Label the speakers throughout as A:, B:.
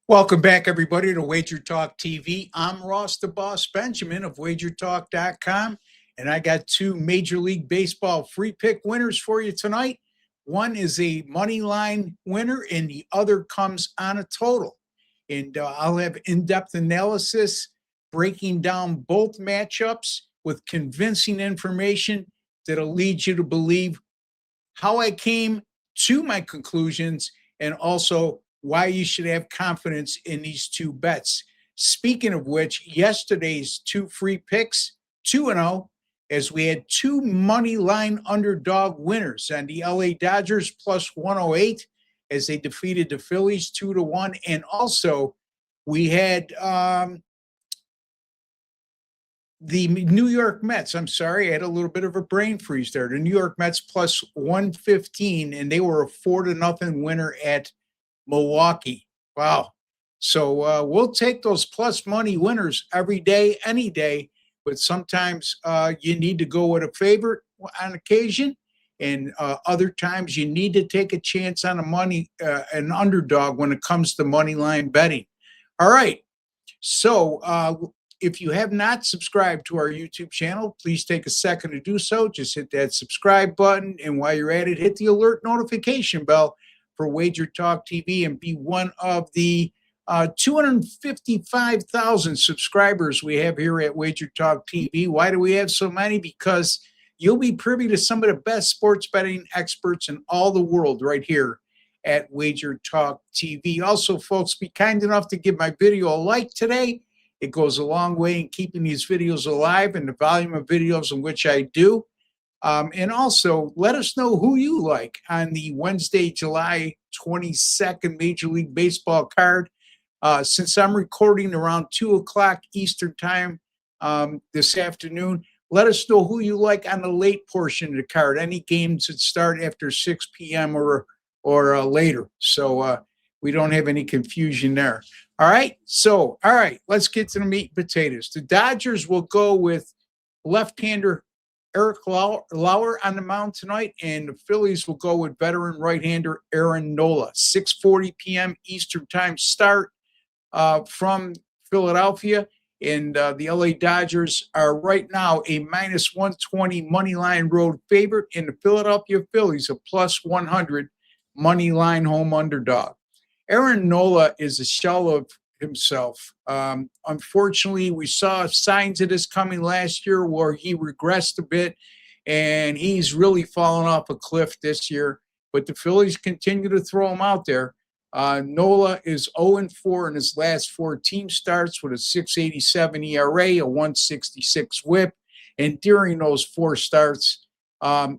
A: Welcome back, everybody, to WagerTalk TV. I'm Ross the Boss Benjamin of WagerTalk.com, and I got two Major League Baseball free pick winners for you tonight. One is a money line winner, and the other comes on a total. And I'll have in-depth analysis breaking down both matchups with convincing information that'll lead you to believe how I came to my conclusions and also why you should have confidence in these two bets. Speaking of which, yesterday's two free picks, 2-0, as we had two money line underdog winners on the LA Dodgers plus 108 as they defeated the Phillies 2-1. And also we had the New York Mets. I'm sorry, I had a little bit of a brain freeze there. The New York Mets plus 115, and they were a 4-0 winner at Milwaukee. Wow. So we'll take those plus money winners every day, any day. But sometimes you need to go with a favorite on occasion. And other times you need to take a chance on an underdog when it comes to money line betting. All right. So if you have not subscribed to our YouTube channel, please take a second to do so. Just hit that subscribe button. And while you're at it, hit the alert notification bell for WagerTalk TV and be one of the 255,000 subscribers we have here at WagerTalk TV. Why do we have so many? Because you'll be privy to some of the best sports betting experts in all the world right here at WagerTalk TV. Also, folks, be kind enough to give my video a like today. It goes a long way in keeping these videos alive and the volume of videos in which I do. And also, let us know who you like on the Wednesday, July 22nd Major League Baseball card. Since I'm recording around 2 o'clock Eastern time this afternoon, let us know who you like on the late portion of the card. Any games that start after 6 p.m. or later. So we don't have any confusion there. All right. So, all right, let's get to the meat and potatoes. The Dodgers will go with left-hander Eric Lauer on the mound tonight, and the Phillies will go with veteran right-hander Aaron Nola. 6:40 p.m. Eastern time start from Philadelphia, and the LA Dodgers are right now a minus 120 money line road favorite, and the Philadelphia Phillies a plus 100 money line home underdog. Aaron Nola is a shell of himself. Unfortunately, we saw signs of this coming last year where he regressed a bit, and he's really fallen off a cliff this year. But the Phillies continue to throw him out there. Nola is 0-4 in his last 4 team starts with a 6.87 ERA, a 1.66 WHIP, and during those 4 starts,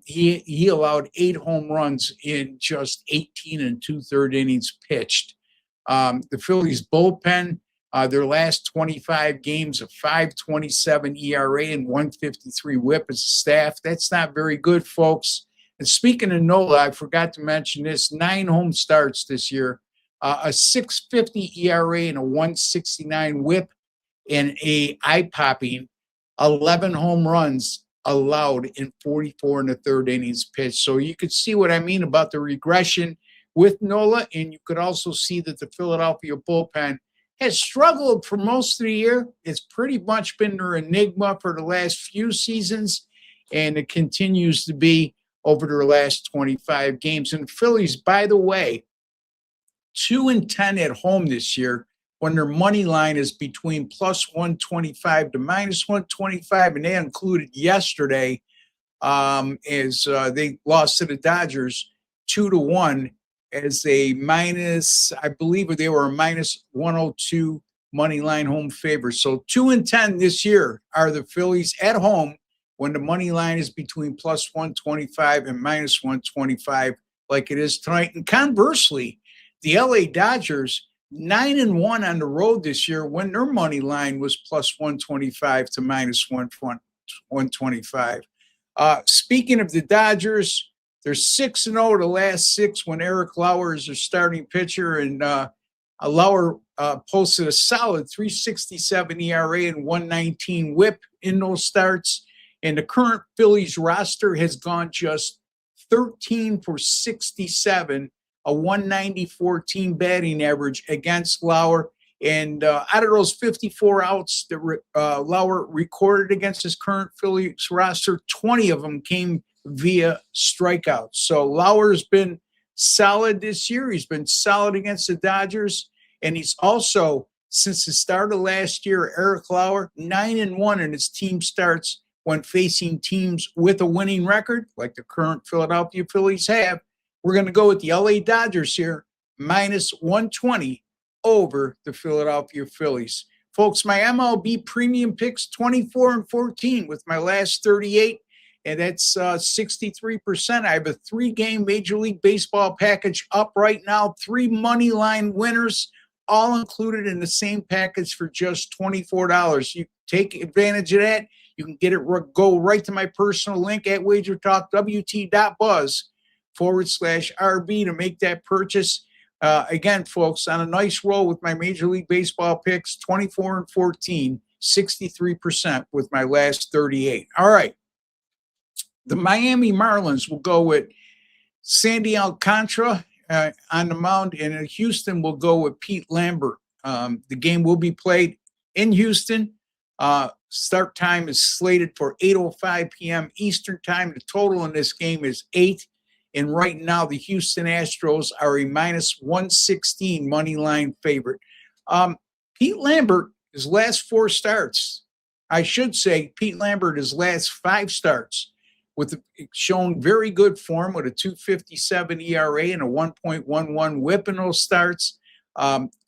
A: he allowed 8 home runs in just 18 2/3 innings pitched. The Phillies bullpen, their last 25 games, a 5.27 ERA and 1.53 WHIP as a staff. That's not very good, folks. And speaking of Nola, I forgot to mention this: 9 home starts this year, a 6.50 ERA and a 1.69 WHIP, and a eye-popping 11 home runs allowed in 44 1/3 innings pitched. So you could see what I mean about the regression with Nola, and you could also see that the Philadelphia bullpen has struggled for most of the year. It's pretty much been their enigma for the last few seasons, and it continues to be over their last 25 games. And the Phillies, by the way, 2-10 at home this year, when their money line is between plus 125 to minus 125, and they included yesterday as they lost to the Dodgers 2-1 as a minus, I believe they were a minus 102 money line home favorite. So 2-10 this year are the Phillies at home when the money line is between plus 125 and minus 125, like it is tonight. And conversely, the LA Dodgers 9-1 on the road this year when their money line was plus 125 to minus 125. Speaking of the Dodgers, they're 6-0 the last 6 when Eric Lauer is their starting pitcher, and Lauer posted a solid 3.67 ERA and 1.19 WHIP in those starts. And the current Phillies roster has gone just 13 for 67 a 194 team batting average against Lauer. And out of those 54 outs that Lauer recorded against his current Phillies roster, 20 of them came via strikeouts. So Lauer's been solid this year. He's been solid against the Dodgers. And he's also, since the start of last year, Eric Lauer, 9-1 in his team starts when facing teams with a winning record, like the current Philadelphia Phillies have. We're going to go with the LA Dodgers here, minus 120 over the Philadelphia Phillies. Folks, my MLB premium picks 24-14 with my last 38, and that's 63%. I have a 3-game Major League Baseball package up right now, 3 money line winners, all included in the same package for just $24. You take advantage of that. You can get it, go right to my personal link at wagertalkwt.buzz/RB to make that purchase. Again, folks, on a nice roll with my Major League Baseball picks, 24-14, 63% with my last 38. All right. The Miami Marlins will go with Sandy Alcantara on the mound, and in Houston will go with Pete Lambert. The game will be played in Houston. Start time is slated for 8:05 p.m. Eastern time. The total in this game is 8. And right now, the Houston Astros are a minus 116 money line favorite. Pete Lambert, his last 4 starts, I should say Pete Lambert, his last 5 starts, with shown very good form with a 2.57 ERA and a 1.11 WHIP in those starts.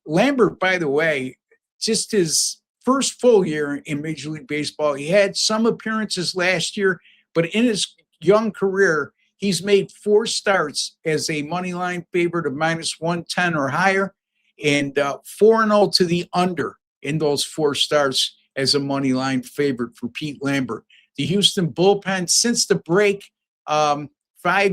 A: Lambert, by the way, just his first full year in Major League Baseball. He had some appearances last year, but in his young career, he's made 4 starts as a money line favorite of minus 110 or higher, and 4-0 to the under in those 4 starts as a money line favorite for Pete Lambert. The Houston bullpen, since the break, 5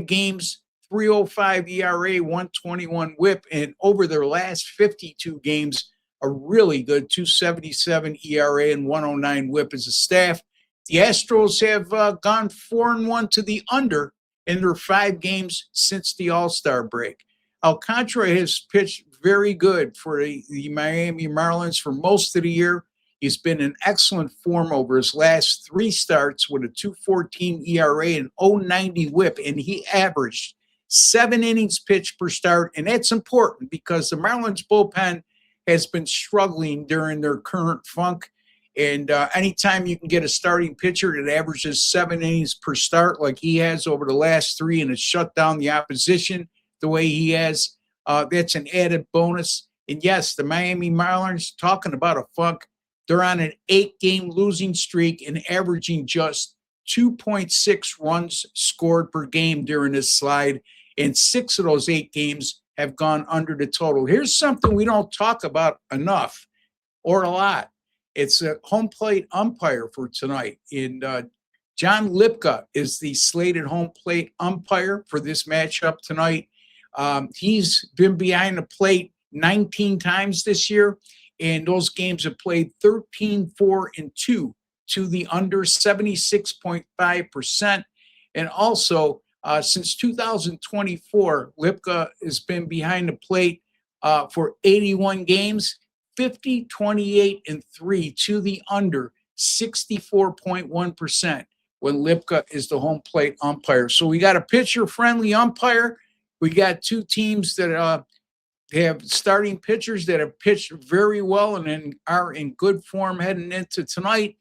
A: games, 3.05 ERA, 121 WHIP, and over their last 52 games, a really good 2.77 ERA and 109 WHIP as a staff. The Astros have gone 4-1 to the under in their 5 games since the All-Star break. Alcantara has pitched very good for the Miami Marlins for most of the year. He's been in excellent form over his last 3 starts with a 2.14 ERA and 0.90 WHIP, and he averaged 7 innings pitched per start, and that's important because the Marlins bullpen has been struggling during their current funk. And anytime you can get a starting pitcher that averages 7 innings per start like he has over the last 3 and has shut down the opposition the way he has, that's an added bonus. And yes, the Miami Marlins, talking about a funk, they're on an 8-game losing streak and averaging just 2.6 runs scored per game during this slide. And 6 of those 8 games have gone under the total. Here's something we don't talk about enough or a lot. It's a home plate umpire for tonight. And John Lipka is the slated home plate umpire for this matchup tonight. He's been behind the plate 19 times this year, and those games have played 13, 4, and 2 to the under, 76.5%. And also, since 2024, Lipka has been behind the plate for 81 games, 50, 28, and 3 to the under, 64.1% when Lipka is the home plate umpire. So we got a pitcher-friendly umpire. We got 2 teams that have starting pitchers that have pitched very well and are in good form heading into tonight.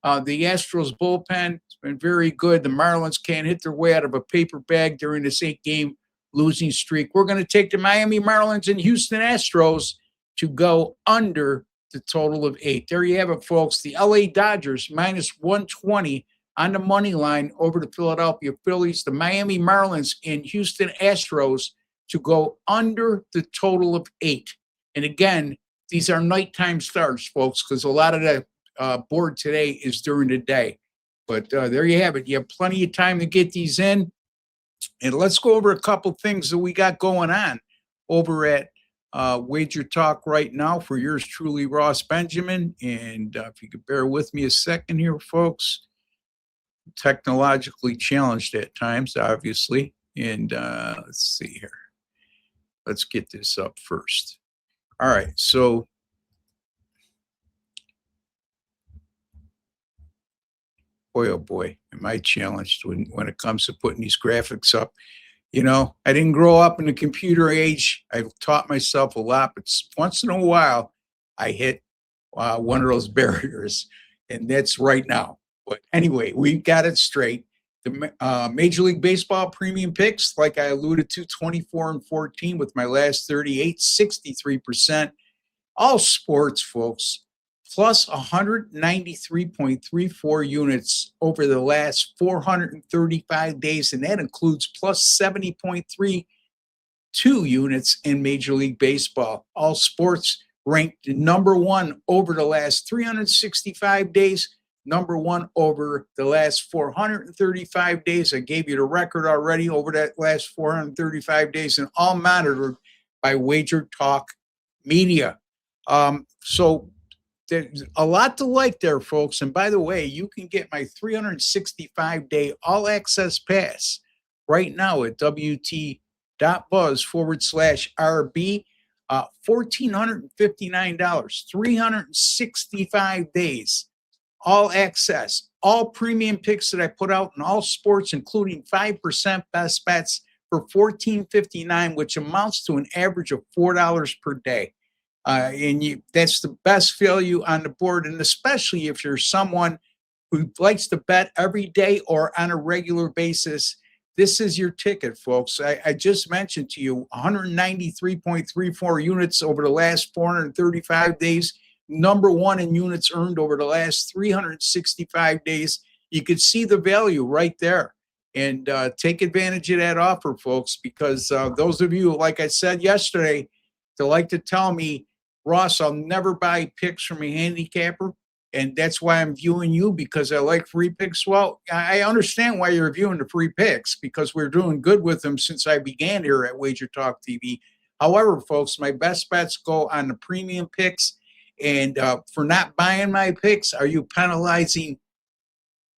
A: The Astros bullpen has been very good. The Marlins can't hit their way out of a paper bag during this 8-game losing streak. We're going to take the Miami Marlins and Houston Astros to go under the total of 8. There you have it, folks. The LA Dodgers minus 120 on the money line over the Philadelphia Phillies. The Miami Marlins and Houston Astros to go under the total of 8. And again, these are nighttime starts, folks, because a lot of the board today is during the day. But there you have it. You have plenty of time to get these in. And let's go over a couple things that we got going on over at WagerTalk right now for yours truly, Ross Benjamin. And if you could bear with me a second here, folks. Technologically challenged at times, obviously. And let's see here. let's get this up first. All right, so boy, oh boy, am I challenged when it comes to putting these graphics up. You know, I didn't grow up in the computer age. I've taught myself a lot, but once in a while, I hit one of those barriers, and that's right now. But anyway, we got it straight. The Major League Baseball premium picks, like I alluded to, 24-14 with my last 38, 63%. All sports, folks, plus 193.34 units over the last 435 days, and that includes plus 70.32 units in Major League Baseball. All sports ranked number one over the last 365 days, number one over the last 435 days. I gave you the record already over that last 435 days, and all monitored by WagerTalk Media. So there's a lot to like there, folks. And by the way, you can get my 365-day all-access pass right now at wt.buzz/RB. $1,459, 365 days, all access, all premium picks that I put out in all sports, including 5% best bets for $14.59, which amounts to an average of $4 per day. That's the best value on the board, and especially if you're someone who likes to bet every day or on a regular basis, this is your ticket, folks. I just mentioned to you 193.34 units over the last 435 days, number one in units earned over the last 365 days. You can see the value right there. And take advantage of that offer, folks, because those of you, like I said yesterday, that like to tell me, Ross, I'll never buy picks from a handicapper, and that's why I'm viewing you, because I like free picks. Well, I understand why you're viewing the free picks, because we're doing good with them since I began here at WagerTalk TV. However, folks, my best bets go on the premium picks, and for not buying my picks, are you penalizing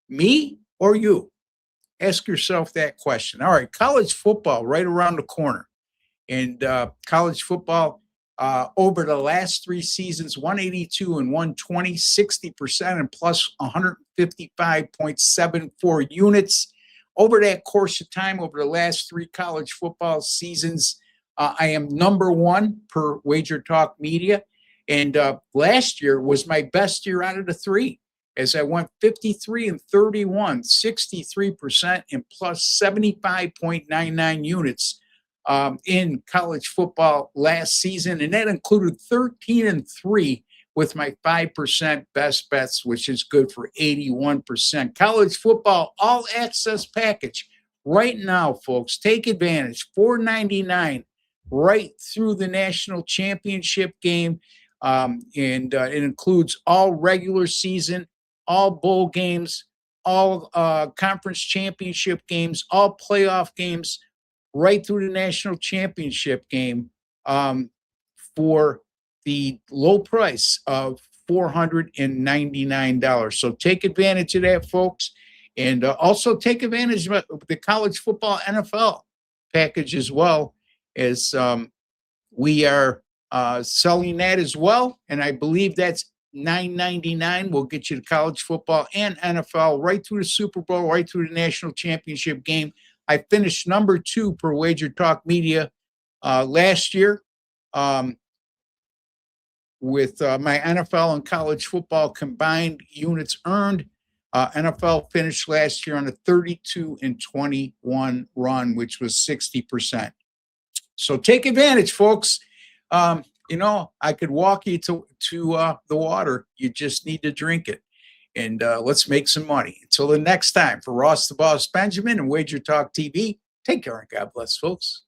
A: me or you? Ask yourself that question. All right, college football right around the corner. And college football over the last three seasons, 182 and 120, 60% and plus 155.74 units. Over that course of time, over the last three college football seasons, I am number one per WagerTalk Media. And last year was my best year out of the three, as I went 53 and 31, 63% and plus 75.99 units in college football last season. And that included 13 and 3 with my 5% best bets, which is good for 81%. College football all access package right now, folks. Take advantage. $4.99 right through the national championship game. And it includes all regular season, all bowl games, all conference championship games, all playoff games, right through the national championship game for the low price of $499. So take advantage of that, folks. And also take advantage of the college football NFL package as well, as we are selling that as well. And I believe that's $9.99 will get you to college football and NFL right through the Super Bowl, right through the national championship game. I finished number 2 per WagerTalk Media last year with my NFL and college football combined units earned. NFL finished last year on a 32 and 21 run, which was 60%. So take advantage, folks. You know, I could walk you to the water. You just need to drink it. And let's make some money. Until the next time, for Ross the Boss Benjamin and WagerTalk TV, take care and God bless, folks.